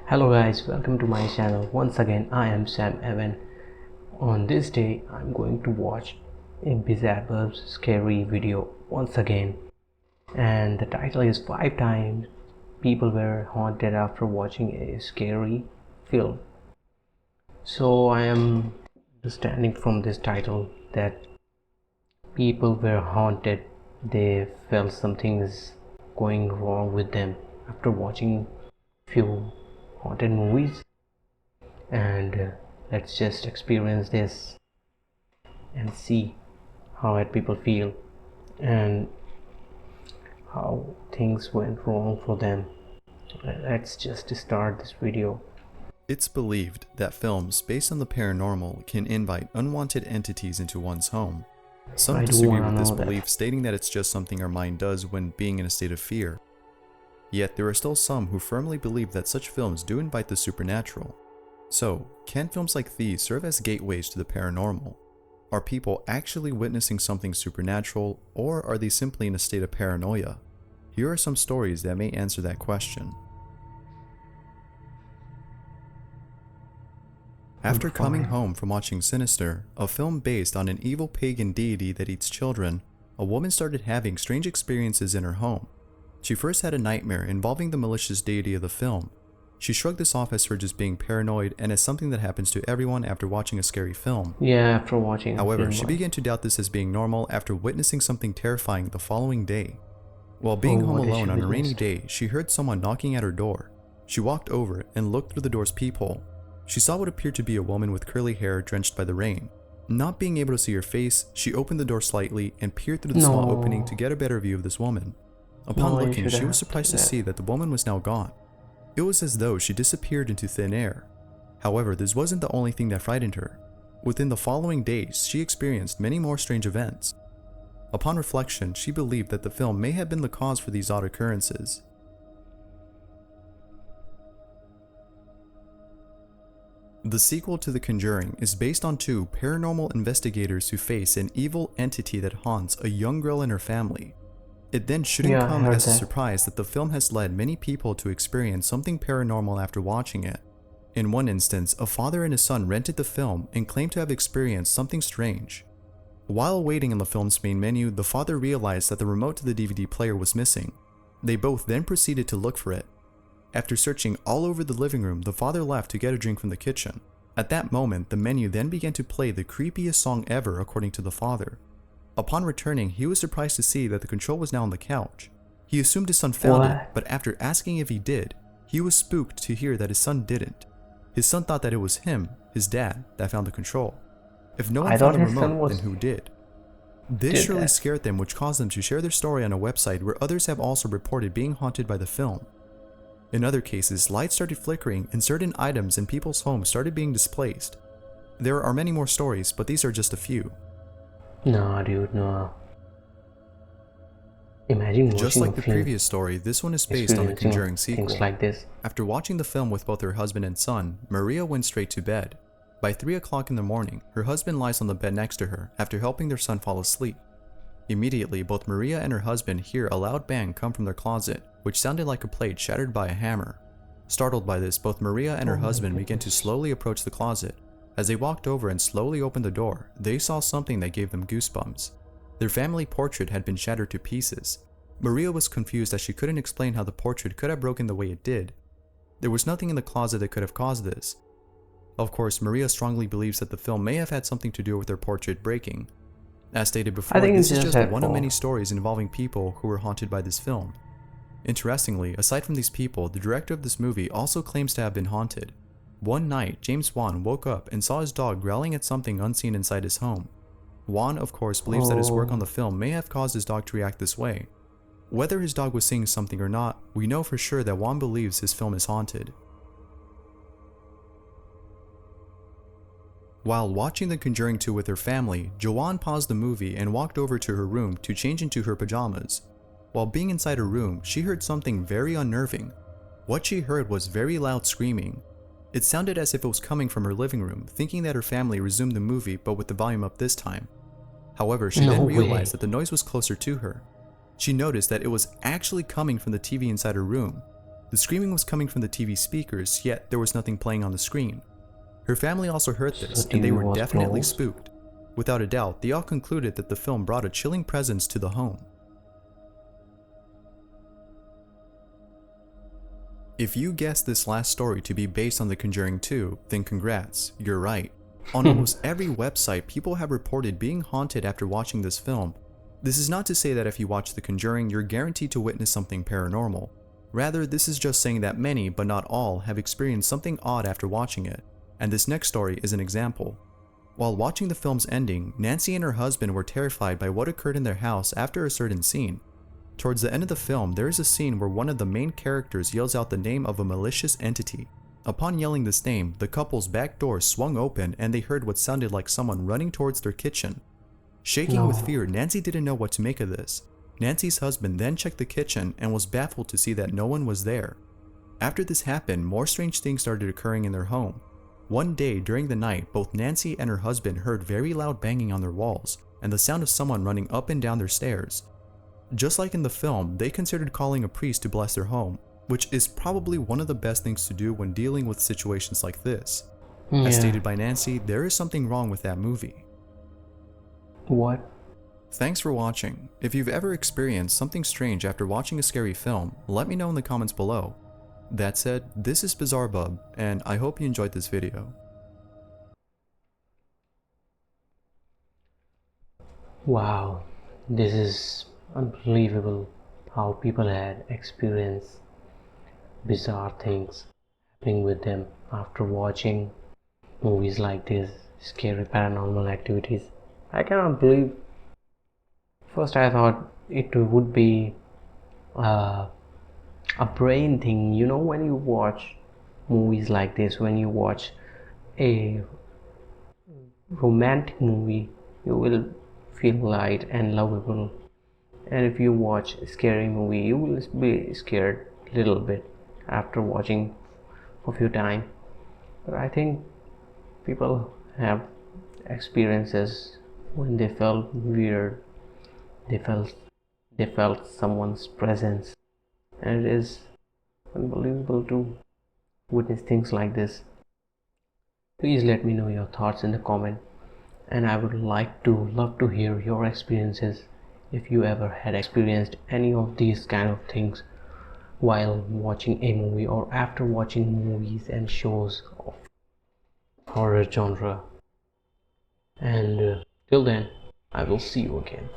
Hello guys, welcome to my channel. Once again, I am Sam Evan. On this day, I'm going to watch a Bizarre Burbs scary video once again. And the title is 5 times people were haunted after watching a scary film. So I am understanding from this title that people were haunted. They felt something is going wrong with them after watching few haunted movies, and let's just experience this and see how people feel and how things went wrong for them. Let's just start this video. It's believed that films based on the paranormal can invite unwanted entities into one's home. Some I do disagree wanna with this know that. belief, stating that it's just something our mind does when being in a state of fear. Yet there are still some who firmly believe that such films do invite the supernatural. So, can films like these serve as gateways to the paranormal? Are people actually witnessing something supernatural, or are they simply in a state of paranoia? Here are some stories that may answer that question. After coming home from watching Sinister, a film based on an evil pagan deity that eats children, a woman started having strange experiences in her home. She first had a nightmare involving the malicious deity of the film. She shrugged this off as her just being paranoid and as something that happens to everyone after watching a scary film. Yeah, after watching However, a she film, began to doubt this as being normal after witnessing something terrifying the following day. While being home what did she alone on a rainy witnessed? day, she heard someone knocking at her door. She walked over and looked through the door's peephole. She saw what appeared to be a woman with curly hair drenched by the rain. Not being able to see her face, she opened the door slightly and peered through the small opening to get a better view of this woman. Upon No, you looking, she shouldn't was have surprised to done that. see that the woman was now gone. It was as though she disappeared into thin air. However, this wasn't the only thing that frightened her. Within the following days, she experienced many more strange events. Upon reflection, she believed that the film may have been the cause for these odd occurrences. The sequel to The Conjuring is based on two paranormal investigators who face an evil entity that haunts a young girl and her family. It then shouldn't Yeah, I come heard as a that. surprise that the film has led many people to experience something paranormal after watching it. In one instance, a father and his son rented the film and claimed to have experienced something strange. While waiting on the film's main menu, the father realized that the remote to the DVD player was missing. They both then proceeded to look for it. After searching all over the living room, the father left to get a drink from the kitchen. At that moment, the menu then began to play the creepiest song ever according to the father. Upon returning, he was surprised to see that the control was now on the couch. He assumed his son found it, What? but after asking if he did, he was spooked to hear that his son didn't. His son thought that it was him, his dad, that found the control. If no one I found thought the his son remote, was then who did? This did surely that. scared them, which caused them to share their story on a website where others have also reported being haunted by the film. In other cases, lights started flickering and certain items in people's homes started being displaced. There are many more stories, but these are just a few. No, dude, no. Imagine watching Just like a the film, previous story, this one is based on the experiencing Conjuring sequel. things like this. After watching the film with both her husband and son, Maria went straight to bed. By 3 o'clock in the morning, her husband lies on the bed next to her after helping their son fall asleep. Immediately, both Maria and her husband hear a loud bang come from their closet, which sounded like a plate shattered by a hammer. Startled by this, both Maria and her husband began to slowly approach the closet. As they walked over and slowly opened the door, they saw something that gave them goosebumps. Their family portrait had been shattered to pieces. Maria was confused as she couldn't explain how the portrait could have broken the way it did. There was nothing in the closet that could have caused this. Of course, Maria strongly believes that the film may have had something to do with their portrait breaking. As stated before, think this it's is just just that one of for- many stories involving people who were haunted by this film. Interestingly, aside from these people, the director of this movie also claims to have been haunted. One night, James Wan woke up and saw his dog growling at something unseen inside his home. Wan, of course, believes that his work on the film may have caused his dog to react this way. Whether his dog was seeing something or not, we know for sure that Wan believes his film is haunted. While watching The Conjuring 2 with her family, Joanne paused the movie and walked over to her room to change into her pajamas. While being inside her room, she heard something very unnerving. What she heard was very loud screaming. It sounded as if it was coming from her living room, thinking that her family resumed the movie but with the volume up this time. However, she No then way. realized that the noise was closer to her. She noticed that it was actually coming from the TV inside her room. The screaming was coming from the TV speakers, yet there was nothing playing on the screen. Her family also heard So this, the and they TV were was definitely closed? spooked. Without a doubt, they all concluded that the film brought a chilling presence to the home. If you guessed this last story to be based on The Conjuring 2, then congrats, you're right. On almost every website, people have reported being haunted after watching this film. This is not to say that if you watch The Conjuring, you're guaranteed to witness something paranormal. Rather, this is just saying that many, but not all, have experienced something odd after watching it, and this next story is an example. While watching the film's ending, Nancy and her husband were terrified by what occurred in their house after a certain scene. Towards the end of the film, there is a scene where one of the main characters yells out the name of a malicious entity. Upon yelling this name, the couple's back door swung open and they heard what sounded like someone running towards their kitchen. Shaking with fear, Nancy didn't know what to make of this. Nancy's husband then checked the kitchen and was baffled to see that no one was there. After this happened, more strange things started occurring in their home. One day during the night, both Nancy and her husband heard very loud banging on their walls and the sound of someone running up and down their stairs. Just like in the film, they considered calling a priest to bless their home, which is probably one of the best things to do when dealing with situations like this. Yeah. As stated by Nancy, there is something wrong with that movie. What? Thanks for watching. If you've ever experienced something strange after watching a scary film, let me know in the comments below. That said, this is Bizarre Bub, and I hope you enjoyed this video. Wow, this is unbelievable how people had experienced bizarre things happening with them after watching movies like this, scary paranormal activities. I cannot believe. First I thought it would be a brain thing, you know, when you watch movies like this, when you watch a romantic movie, you will feel light and lovable, and if you watch a scary movie, you will be scared a little bit after watching for a few times. But I think people have experiences when they felt weird, they felt someone's presence, and it is unbelievable to witness things like this. Please let me know your thoughts in the comment, and I would love to hear your experiences if you ever had experienced any of these kind of things while watching a movie or after watching movies and shows of horror genre. And till then, I will see you again.